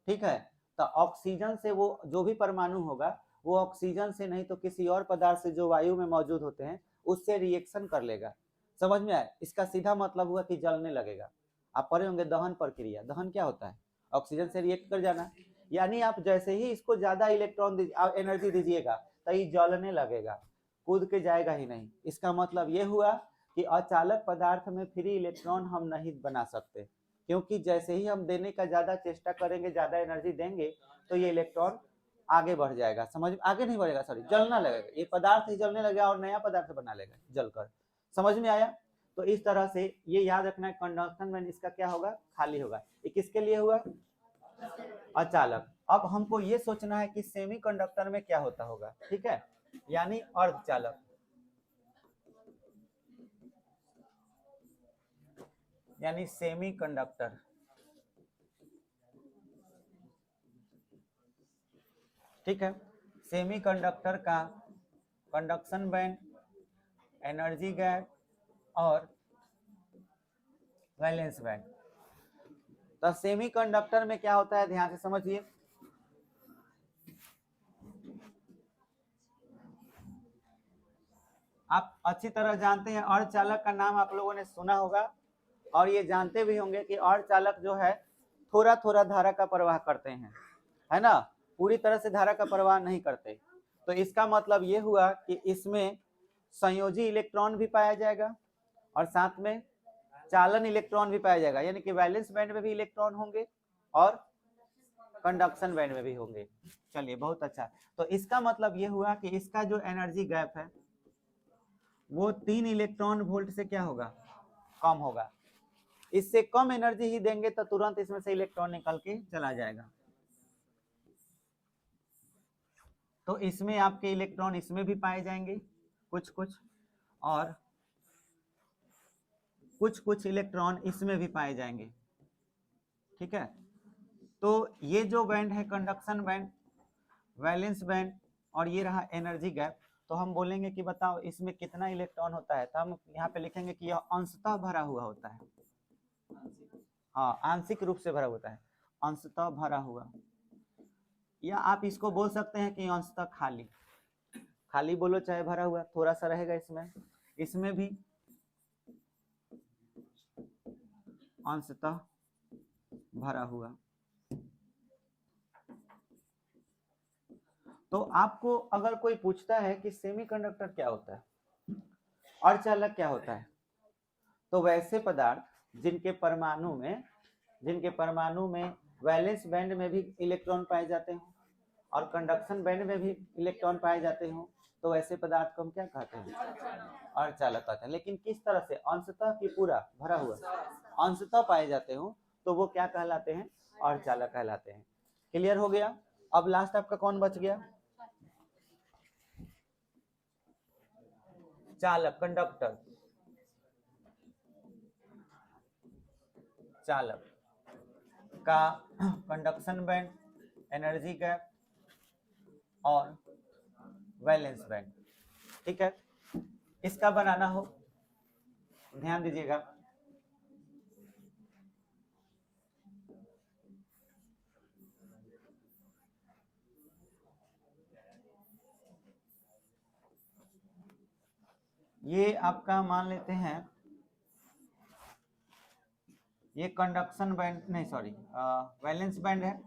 ठीक है, तो ऑक्सीजन से वो जो भी परमाणु होगा वो ऑक्सीजन से नहीं तो किसी और पदार्थ से जो वायु में मौजूद होते हैं उससे रिएक्शन कर लेगा। समझ में आया, इसका सीधा मतलब हुआ कि जलने लगेगा। आप पढ़े होंगे दहन प्रक्रिया, दहन क्या होता है, ऑक्सीजन से रिएक्ट कर जाना। यानी आप जैसे ही इसको ज्यादा इलेक्ट्रॉन एनर्जी दीजिएगा तो ये जलने लगेगा, कूद के जाएगा ही नहीं। इसका मतलब ये हुआ कि अचालक पदार्थ में फ्री इलेक्ट्रॉन हम नहीं बना सकते, क्योंकि जैसे ही हम देने का ज्यादा चेष्टा करेंगे, ज्यादा एनर्जी देंगे, तो ये इलेक्ट्रॉन आगे बढ़ जाएगा, समझ आगे नहीं बढ़ेगा, सॉरी जलना लगेगा, ये पदार्थ ही जलने लगेगा और नया पदार्थ बना लेगा जलकर। समझ में आया। तो इस तरह से ये याद रखना है, कंडक्शन बैंड इसका क्या होगा, खाली होगा। ये किसके लिए हुआ, अचालक। अब हमको ये सोचना है कि सेमीकंडक्टर में क्या होता होगा, ठीक है, यानी अर्धचालक, यानी सेमीकंडक्टर। ठीक है, सेमीकंडक्टर का कंडक्शन बैंड, एनर्जी गैप और वैलेंस बैंड। तो सेमीकंडक्टर में क्या होता है, ध्यान से समझिए। आप अच्छी तरह जानते हैं, अर्धचालक का नाम आप लोगों ने सुना होगा, और ये जानते भी होंगे कि अर्धचालक जो है थोड़ा थोड़ा धारा का प्रवाह करते हैं, है ना, पूरी तरह से धारा का प्रवाह नहीं करते। तो इसका मतलब ये हुआ कि इसमें संयोजी इलेक्ट्रॉन भी पाया जाएगा और साथ में चालन इलेक्ट्रॉन भी पाया जाएगा, यानी कि वैलेंस बैंड में भी इलेक्ट्रॉन होंगे और कंडक्शन बैंड में भी होंगे। चलिए बहुत अच्छा। तो इसका मतलब ये हुआ कि इसका जो एनर्जी गैप है वो 3 इलेक्ट्रॉन वोल्ट से क्या होगा, कम होगा। इससे कम एनर्जी ही देंगे तो तुरंत इसमें से इलेक्ट्रॉन निकल के चला जाएगा। तो इसमें आपके इलेक्ट्रॉन इसमें भी पाए जाएंगे कुछ कुछ, और कुछ कुछ इलेक्ट्रॉन इसमें भी पाए जाएंगे। ठीक है, तो ये जो बैंड है कंडक्शन बैंड, वैलेंस बैंड, और ये रहा एनर्जी गैप। तो हम बोलेंगे कि बताओ इसमें कितना इलेक्ट्रॉन होता है, तो हम यहाँ पे लिखेंगे कि यह अंशतः भरा हुआ होता है। हाँ, आंशिक रूप से भरा होता है, अंशतः भरा हुआ, या आप इसको बोल सकते हैं कि अंशतः खाली। खाली बोलो चाहे भरा हुआ, थोड़ा सा रहेगा इसमें, इसमें भी अंशतः भरा हुआ। तो आपको अगर कोई पूछता है कि सेमीकंडक्टर क्या होता है, अर्धचालक क्या होता है, तो वैसे पदार्थ जिनके परमाणु में वैलेंस बैंड में भी इलेक्ट्रॉन पाए जाते हो और कंडक्शन बैंड में भी इलेक्ट्रॉन पाए जाते हो, तो वैसे पदार्थ को हम क्या कहते हैं, अर्धचालक कहते हैं। लेकिन किस तरह से, अंशतः कि पूरा भरा हुआ, अंशतः पाए जाते हो तो वो क्या कहलाते हैं, अर्धचालक कहलाते हैं। क्लियर हो गया। अब लास्ट आपका कौन बच गया, चालक, कंडक्टर। चालक का कंडक्शन बैंड, एनर्जी गैप और वैलेंस बैंड। ठीक है, इसका बनाना हो ध्यान दीजिएगा। ये आपका मान लेते हैं, ये कंडक्शन बैंड नहीं, सॉरी, वैलेंस बैंड है।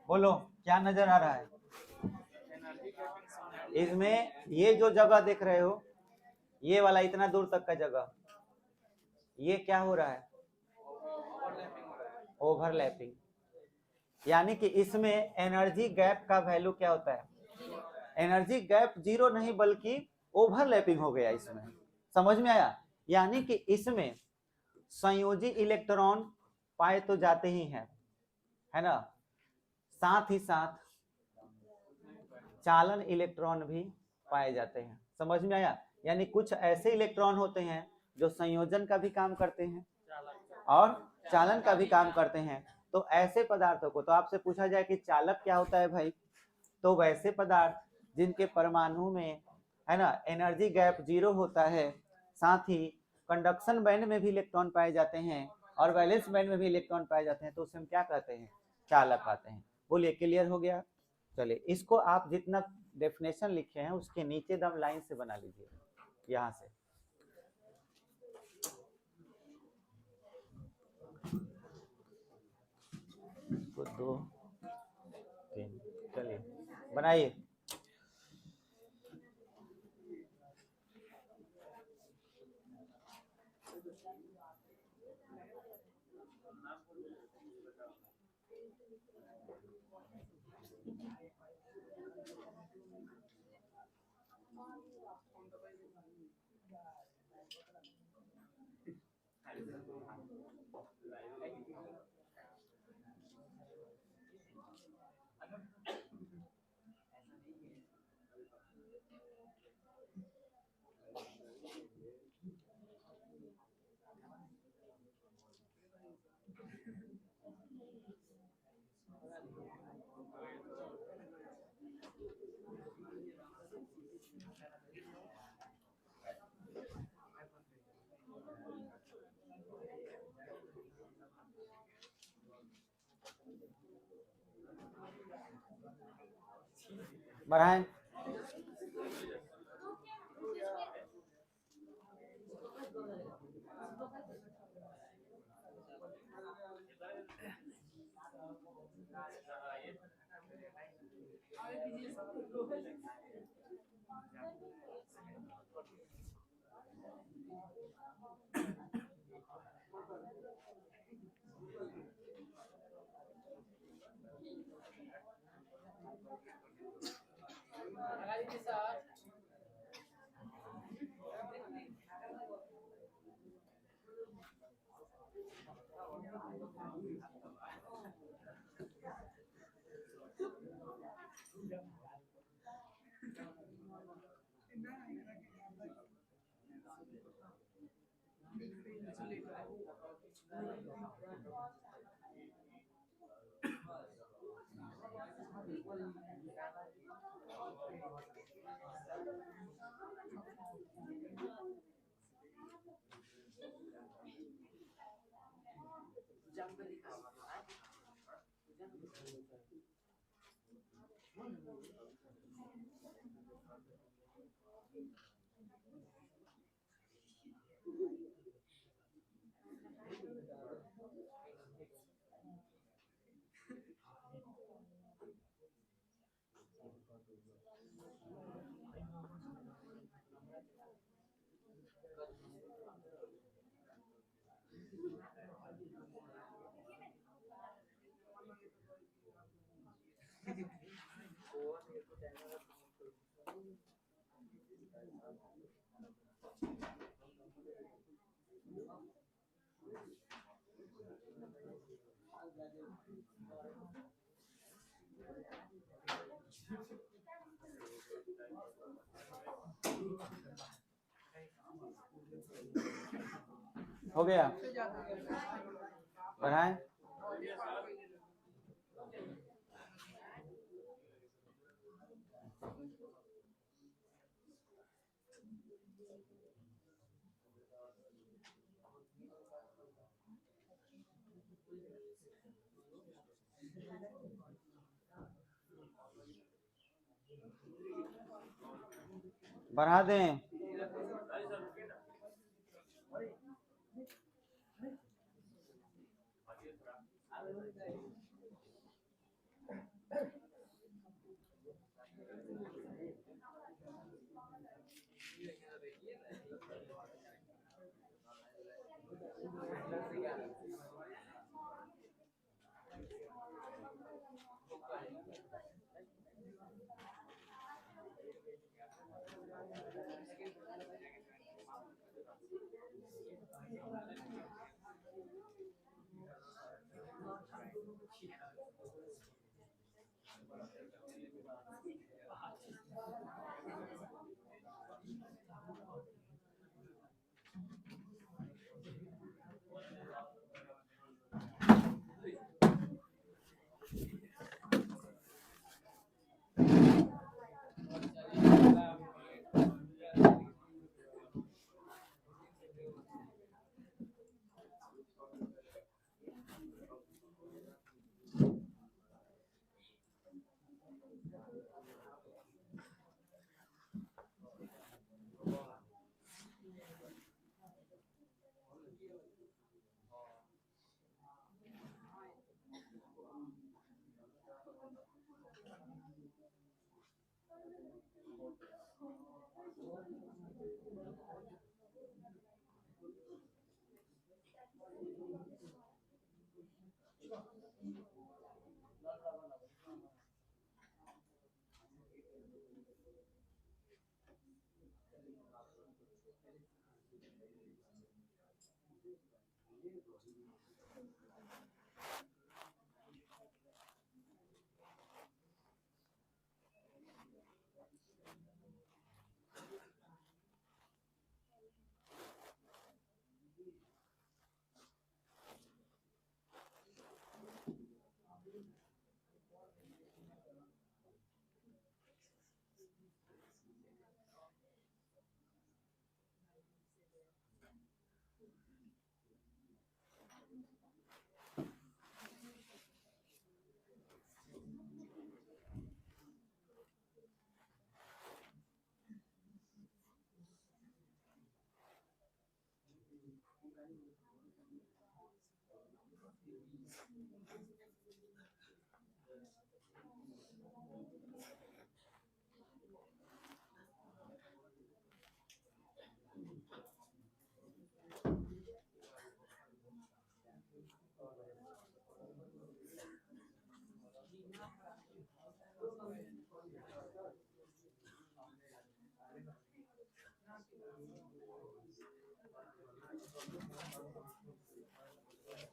बोलो क्या नजर आ रहा है इसमें, ये जो जगह देख रहे हो, ये वाला इतना दूर तक का जगह, ये क्या हो रहा है, ओवरलैपिंग। यानी कि इसमें एनर्जी गैप का वैल्यू क्या होता है, एनर्जी गैप जीरो नहीं बल्कि ओवरलैपिंग हो गया इसमें। समझ में आया। यानी कि इसमें संयोजी इलेक्ट्रॉन पाए तो जाते ही हैं, है ना, साथ ही साथ चालन इलेक्ट्रॉन भी पाए जाते हैं। समझ में आया। यानी कुछ ऐसे इलेक्ट्रॉन होते हैं जो संयोजन का भी काम करते हैं और चालन का भी काम करते हैं। तो ऐसे पदार्थों को, तो आपसे पूछा जाए कि चालक क्या होता है भाई, तो वैसे पदार्थ जिनके परमाणु में, है ना, एनर्जी गैप जीरो होता है, साथ ही कंडक्शन बैंड में भी इलेक्ट्रॉन पाए जाते हैं और वैलेंस बैंड में भी इलेक्ट्रॉन पाए जाते हैं, तो उसे हम क्या कहते हैं, चालक कहते हैं। बोलिए क्लियर हो गया। चलिए इसको आप जितना डेफिनेशन लिखे हैं उसके नीचे दम लाइन से बना लीजिए यहाँ से। दो तीन, चलिए बनाइए। बढ़ाएं। हो गया, बढ़ाएं। बढ़ा दें।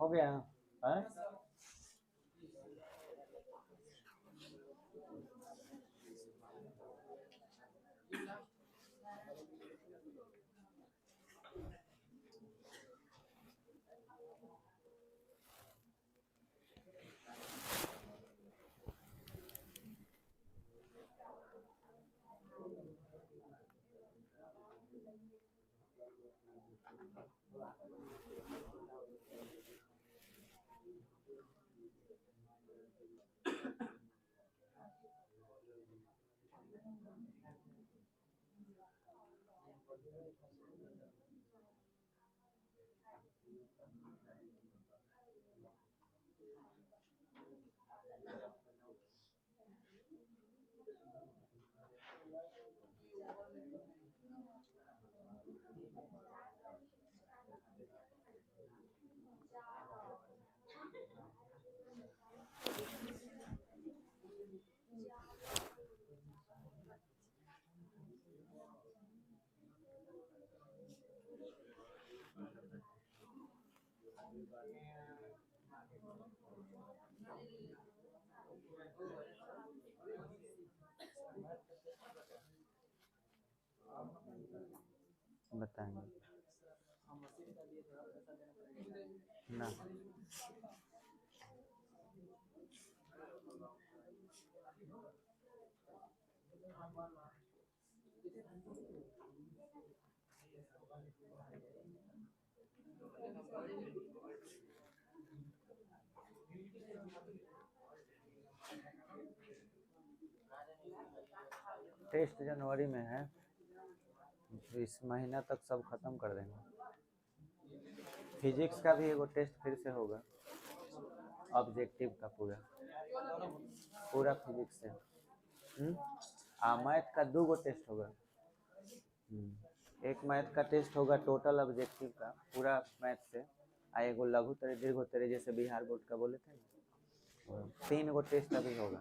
हो गया है? बताएंगे ना। टेस्ट जनवरी में है, इस महीना तक सब खत्म कर देंगे। फिजिक्स का भी एगो टेस्ट फिर से होगा, ऑब्जेक्टिव का पूरा फिजिक्स से। मैथ का 2 गो टेस्ट होगा। एक मैथ का टेस्ट होगा टोटल ऑब्जेक्टिव का पूरा मैथ से, आ एगो लघुत्तरी दीर्घोत्तरी जैसे बिहार बोर्ड का बोले थे, 3 गो टेस्ट अभी होगा।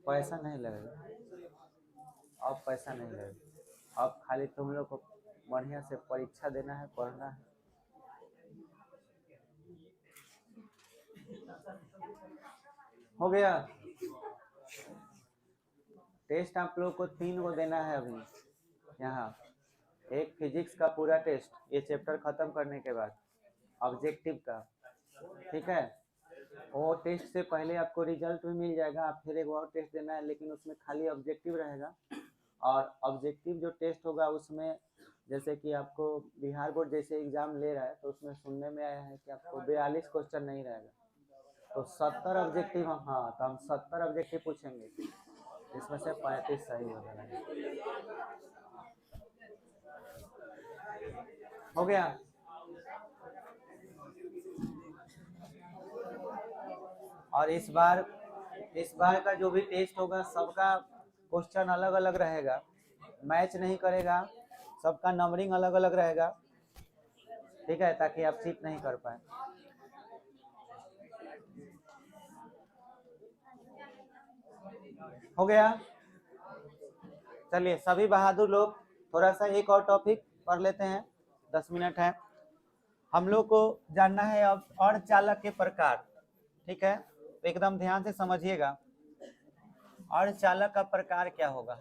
पैसा नहीं लगेगा, अब पैसा नहीं लगेगा, अब खाली तुम लोग को बढ़िया से परीक्षा देना है, पढ़ना है। हो गया? टेस्ट आप लोग को 3 गो देना है अभी यहाँ। एक फिजिक्स का पूरा टेस्ट, ये चैप्टर खत्म करने के बाद, ऑब्जेक्टिव का, ठीक है। वो टेस्ट से पहले आपको रिजल्ट भी मिल जाएगा, आप फिर एक और टेस्ट देना है, लेकिन उसमें खाली ऑब्जेक्टिव रहेगा। और ऑब्जेक्टिव जो टेस्ट होगा उसमें जैसे कि आपको बिहार बोर्ड जैसे एग्जाम ले रहा है, तो उसमें सुनने में आया है कि आपको 42 क्वेश्चन नहीं रहेगा, तो 70 ऑब्जेक्टिव। हाँ, तो हम 70 ऑब्जेक्टिव पूछेंगे, इसमें से 35 सही हो जाएगा। हो गया? और इस बार का जो भी टेस्ट होगा सबका क्वेश्चन अलग अलग रहेगा, मैच नहीं करेगा, सबका नंबरिंग अलग अलग रहेगा, ठीक है, ताकि आप चीट नहीं कर पाए। हो गया? चलिए सभी बहादुर लोग थोड़ा सा एक और टॉपिक पढ़ लेते हैं, 10 मिनट है। हम लोग को जानना है अब अर्धचालक के प्रकार, ठीक है, तो एकदम ध्यान से समझिएगा अर्धचालक का प्रकार क्या होगा।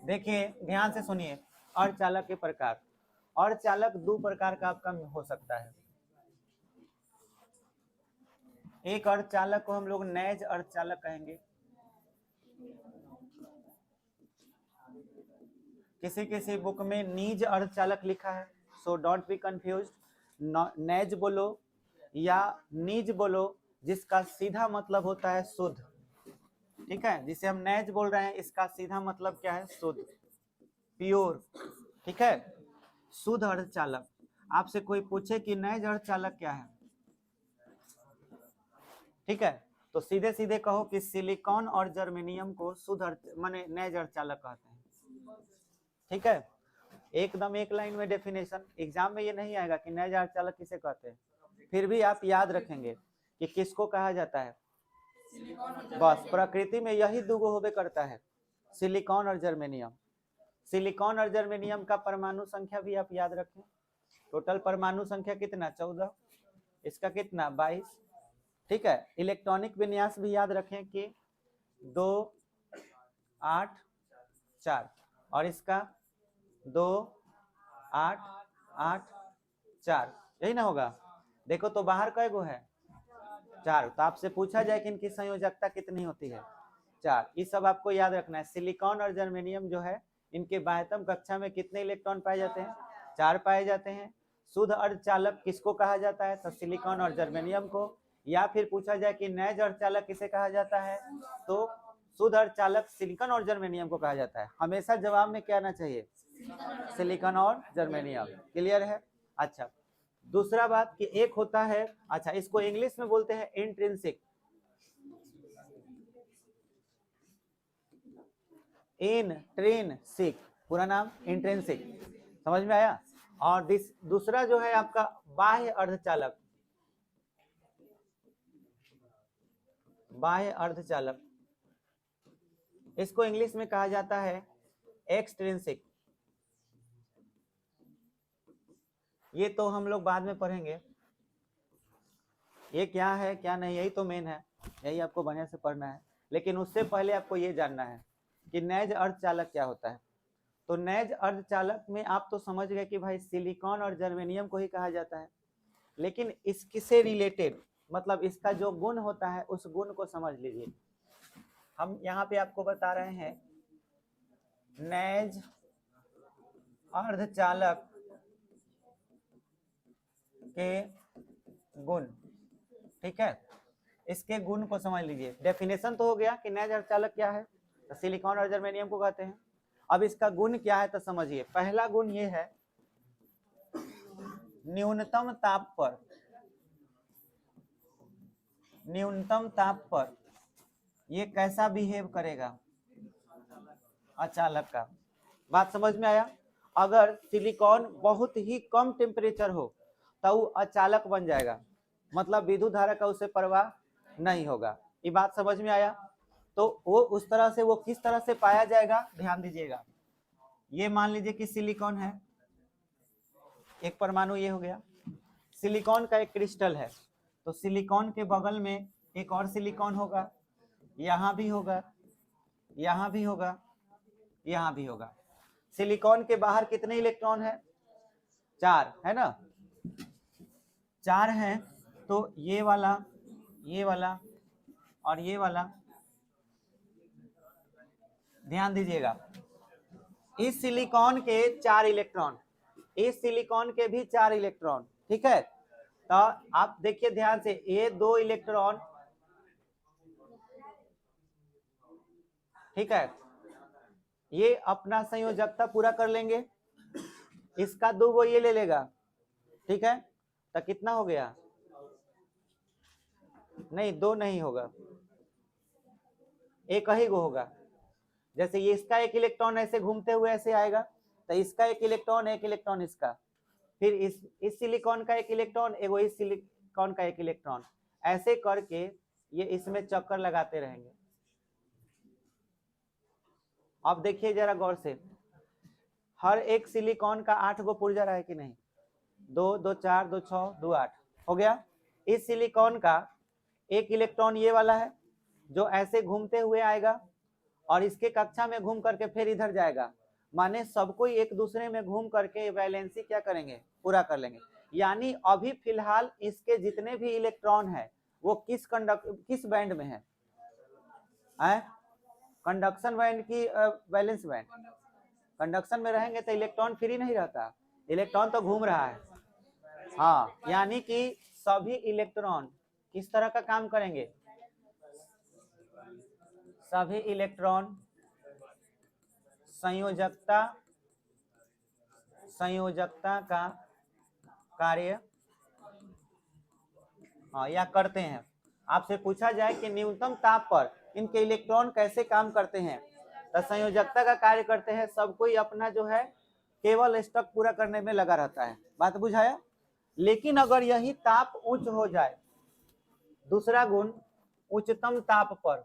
देखिए ध्यान से सुनिए, अर्धचालक के प्रकार। अर्धचालक 2 प्रकार का आपका हो सकता है। एक अर्धचालक को हम लोग नैज अर्धचालक कहेंगे, किसी किसी बुक में नीज अर्धचालक लिखा है, सो डोंट बी कंफ्यूज। नैज बोलो या नीज बोलो, जिसका सीधा मतलब होता है शुद्ध, ठीक है, जिसे हम नैज बोल रहे हैं इसका सीधा मतलब क्या है? शुद्ध, प्योर, ठीक है, शुद्ध अर्धचालक। आपसे कोई पूछे कि नैज अर्धचालक क्या है, ठीक है, तो सीधे सीधे कहो कि सिलिकॉन और जर्मेनियम को शुद्ध माने नैज अर्धचालक कहते हैं, ठीक है। एकदम एक लाइन में डेफिनेशन। एग्जाम में ये नहीं आएगा कि नैज अर्धचालक किसे कहते हैं, फिर भी आप याद रखेंगे कि किसको कहा जाता है। बस प्रकृति में यही दो होबे करता है, सिलिकॉन और जर्मेनियम। सिलिकॉन और जर्मेनियम का परमाणु संख्या भी आप याद रखें। टोटल परमाणु संख्या कितना, 14, इसका कितना, 22। ठीक है, इलेक्ट्रॉनिक विन्यास भी याद रखें कि 2 8 4 और इसका 2 8 8 4, यही ना होगा। देखो तो बाहर कई गो है, 4। तो आपसे पूछा जाए कि इनकी संयोजकता कितनी होती है, 4। ये सब आपको याद रखना है। सिलिकॉन और जर्मेनियम जो है, इनके बाह्यतम कक्षा में कितने इलेक्ट्रॉन पाए जाते हैं, 4 पाए जाते हैं। शुद्ध अर्धचालक किसको कहा जाता है, तो सिलिकॉन और जर्मेनियम को। या फिर पूछा जाए कि नैज अर्धचालक किसे कहा जाता है, तो शुद्ध अर्धचालक सिलिकॉन और जर्मेनियम को कहा जाता है। हमेशा जवाब में क्या आना चाहिए, सिलिकॉन और जर्मेनियम। क्लियर है। अच्छा, दूसरा बात कि एक होता है, अच्छा इसको इंग्लिश में बोलते हैं इंट्रिंसिक, इंट्रिंसिक, पूरा नाम इंट्रिंसिक, समझ में आया। और दूसरा जो है आपका बाह्य अर्धचालक, बाह्य अर्धचालक, इसको इंग्लिश में कहा जाता है एक्सट्रिंसिक। ये तो हम लोग बाद में पढ़ेंगे, ये क्या है क्या नहीं, यही तो मेन है, यही आपको बढ़िया से पढ़ना है। लेकिन उससे पहले आपको ये जानना है कि नैज अर्धचालक क्या होता है। तो नैज अर्धचालक में आप तो समझ गए कि भाई सिलिकॉन और जर्मेनियम को ही कहा जाता है, लेकिन इससे रिलेटेड मतलब इसका जो गुण होता है उस गुण को समझ लीजिए। हम यहाँ पे आपको बता रहे हैं नैज अर्धचालक के गुण, ठीक है। इसके गुण को समझ लीजिए। डेफिनेशन तो हो गया कि नैज अर्धचालक क्या है, तो सिलिकॉन और जर्मेनियम को कहते हैं। अब इसका गुण क्या है तो समझिए। पहला गुण ये है, न्यूनतम ताप पर, न्यूनतम ताप पर ये कैसा बिहेव करेगा, अचालक का। बात समझ में आया। अगर सिलिकॉन बहुत ही कम टेम्परेचर हो तो वो अचालक बन जाएगा, मतलब विद्युत धारा का उसे परवाह नहीं होगा। ये बात समझ में आया। तो वो उस तरह से, वो किस तरह से पाया जाएगा, ध्यान दीजिएगा। ये मान लीजिए कि सिलिकॉन है, एक परमाणु ये हो गया, सिलिकॉन का एक क्रिस्टल है, तो सिलिकॉन के बगल में एक और सिलिकॉन होगा, यहाँ भी होगा, यहाँ भी होगा, यहाँ भी होगा। सिलिकॉन के बाहर कितने इलेक्ट्रॉन है, 4 है ना, 4 हैं। तो ये वाला और ये वाला, ध्यान दीजिएगा, इस सिलिकॉन के 4 इलेक्ट्रॉन, इस सिलिकॉन के भी 4 इलेक्ट्रॉन, ठीक है। तो आप देखिए ध्यान से, ये 2 इलेक्ट्रॉन, ठीक है, ये अपना संयोजकता पूरा कर लेंगे, इसका 2 वो ये ले लेगा, ठीक है। तो कितना हो गया, नहीं 2 नहीं होगा, एक ही गो होगा। जैसे ये इसका एक इलेक्ट्रॉन ऐसे घूमते हुए ऐसे आएगा, तो इसका एक इलेक्ट्रॉन इसका, फिर इस सिलिकॉन का एक इलेक्ट्रॉन, एगो इस सिलिकॉन का एक इलेक्ट्रॉन, ऐसे करके ये इसमें चक्कर लगाते रहेंगे। अब देखिए जरा गौर से, हर एक सिलिकॉन का 8 गो पुर्जा रहा है कि नहीं, 2 2 4 2 6 2 8 हो गया। इस सिलिकॉन का एक इलेक्ट्रॉन ये वाला है जो ऐसे घूमते हुए आएगा और इसके कक्षा में घूम करके फिर इधर जाएगा, माने सबको एक दूसरे में घूम करके वैलेंसी क्या करेंगे, पूरा कर लेंगे। यानी अभी फिलहाल इसके जितने भी इलेक्ट्रॉन है वो किस बैंड में है, कंडक्शन बैंड की वैलेंस बैंड। कंडक्शन में रहेंगे तो इलेक्ट्रॉन फ्री नहीं रहता, इलेक्ट्रॉन तो घूम रहा है। हाँ, यानी कि सभी इलेक्ट्रॉन किस तरह का काम करेंगे, सभी इलेक्ट्रॉन संयोजकता का कार्य या करते हैं। आपसे पूछा जाए कि न्यूनतम ताप पर इनके इलेक्ट्रॉन कैसे काम करते हैं, तो संयोजकता का कार्य करते हैं। सब कोई अपना जो है केवल स्टक पूरा करने में लगा रहता है। बात बुझाया। लेकिन अगर यही ताप उच्च हो जाए, दूसरा गुण उच्चतम ताप पर,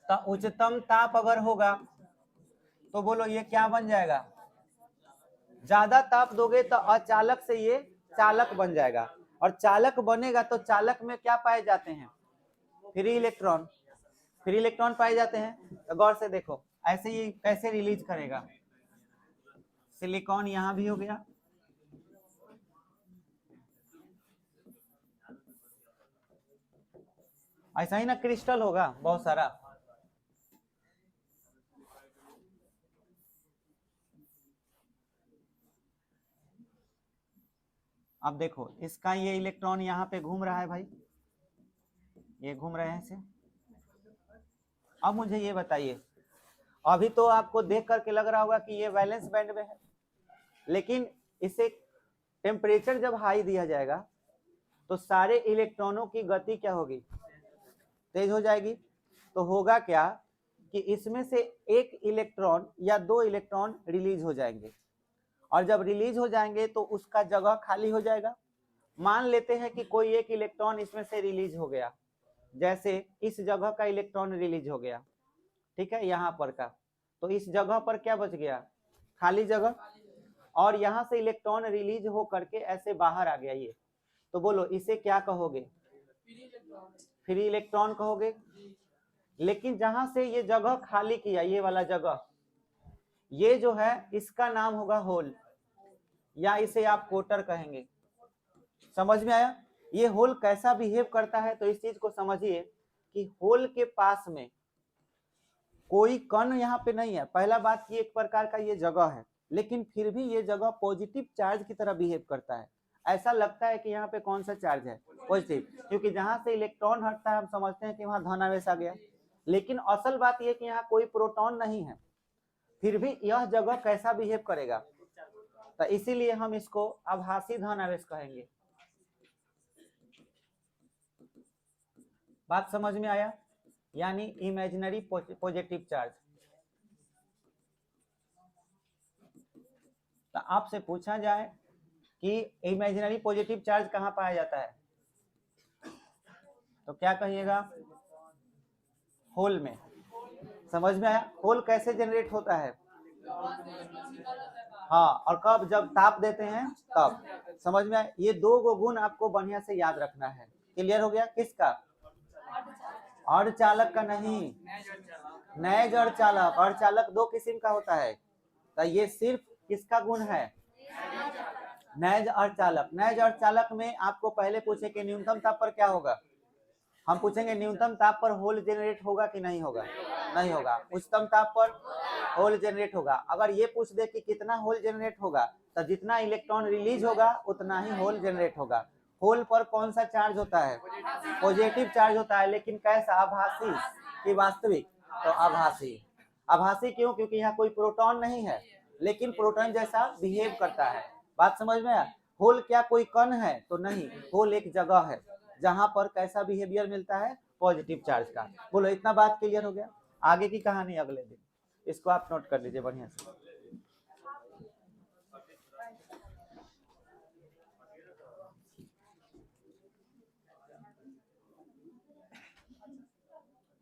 तो उच्चतम ताप अगर होगा तो बोलो ये क्या बन जाएगा, ज्यादा ताप दोगे तो अचालक से ये चालक बन जाएगा, और चालक बनेगा तो चालक में क्या पाए जाते हैं, फ्री इलेक्ट्रॉन। फ्री इलेक्ट्रॉन पाए जाते हैं। तो गौर से देखो ऐसे ये कैसे रिलीज करेगा, सिलिकॉन यहां भी हो गया, ऐसा ही ना क्रिस्टल होगा बहुत सारा। अब देखो इसका ये इलेक्ट्रॉन यहाँ पे घूम रहा है भाई, ये घूम रहे हैं इसे। अब मुझे ये बताइए, अभी तो आपको देख करके लग रहा होगा कि ये वैलेंस बैंड में है, लेकिन इसे टेम्परेचर जब हाई दिया जाएगा तो सारे इलेक्ट्रॉनों की गति क्या होगी, तेज हो जाएगी। तो होगा क्या कि इसमें से एक इलेक्ट्रॉन या दो इलेक्ट्रॉन रिलीज हो जाएंगे, और जब रिलीज हो जाएंगे तो उसका जगह खाली हो जाएगा। मान लेते हैं कि कोई एक इलेक्ट्रॉन इसमें से रिलीज हो गया, जैसे इस जगह का इलेक्ट्रॉन रिलीज हो गया, ठीक है, यहाँ पर का, तो इस जगह पर क्या बच गया, खाली जगह, और यहाँ से इलेक्ट्रॉन रिलीज हो करके ऐसे बाहर आ गया ये, तो बोलो इसे क्या कहोगे, फ्री इलेक्ट्रॉन कहोगे। लेकिन जहां से ये जगह खाली किया, ये वाला जगह, ये जो है इसका नाम होगा होल, या इसे आप कोटर कहेंगे। समझ में आया। ये होल कैसा बिहेव करता है, तो इस चीज को समझिए कि होल के पास में कोई कण यहाँ पे नहीं है। पहला बात कि एक प्रकार का ये जगह है, लेकिन फिर भी ये जगह पॉजिटिव चार्ज की तरह बिहेव करता है। ऐसा लगता है कि यहाँ पे कौन सा चार्ज है, पॉजिटिव, क्योंकि जहां से इलेक्ट्रॉन हटता है हम समझते हैं कि वहां धनावेश आ गया, लेकिन असल बात यह कि यहाँ कोई प्रोटॉन नहीं है, फिर भी यह जगह कैसा बिहेव करेगा, तो इसीलिए हम इसको आभासी धनावेश कहेंगे। बात समझ में आया, यानी इमेजिनरी पॉजिटिव चार्ज। तो आपसे पूछा जाए कि इमेजिनरी पॉजिटिव चार्ज कहाँ पाया जाता है, तो क्या कहिएगा, होल में। समझ में आया। होल कैसे जनरेट होता है, हाँ, और कब, जब ताप देते हैं तब। समझ में आया। ये दो गो गुण आपको बढ़िया से याद रखना है। क्लियर हो गया। किसका, अर्धचालक का नहीं, नैज अर्धचालक। अर्धचालक दो किस्म का होता है, तो ये सिर्फ किसका गुण है, नैज अर्धचालक। नैज अर्धचालक में आपको पहले पूछे कि न्यूनतम ताप पर क्या होगा, हम पूछेंगे न्यूनतम ताप पर होल जनरेट होगा कि नहीं होगा, नहीं होगा। उच्चतम ताप पर होल जनरेट होगा। अगर ये पूछ दे कि कितना होल जनरेट होगा, तो जितना इलेक्ट्रॉन रिलीज होगा उतना ही होल जनरेट होगा। होल पर कौन सा चार्ज होता है, पॉजिटिव चार्ज होता है, लेकिन कैसा, आभासी कि वास्तविक, तो आभासी। आभासी क्यों, क्योंकि यहाँ कोई प्रोटॉन नहीं है, लेकिन प्रोटॉन जैसा बिहेव करता है। बात समझ में आया। होल क्या कोई कण है, तो नहीं, होल एक जगह है जहां पर कैसा बिहेवियर मिलता है, पॉजिटिव चार्ज का। बोलो इतना बात क्लियर हो गया। आगे की कहानी अगले दिन, इसको आप नोट कर लीजिए बढ़िया से।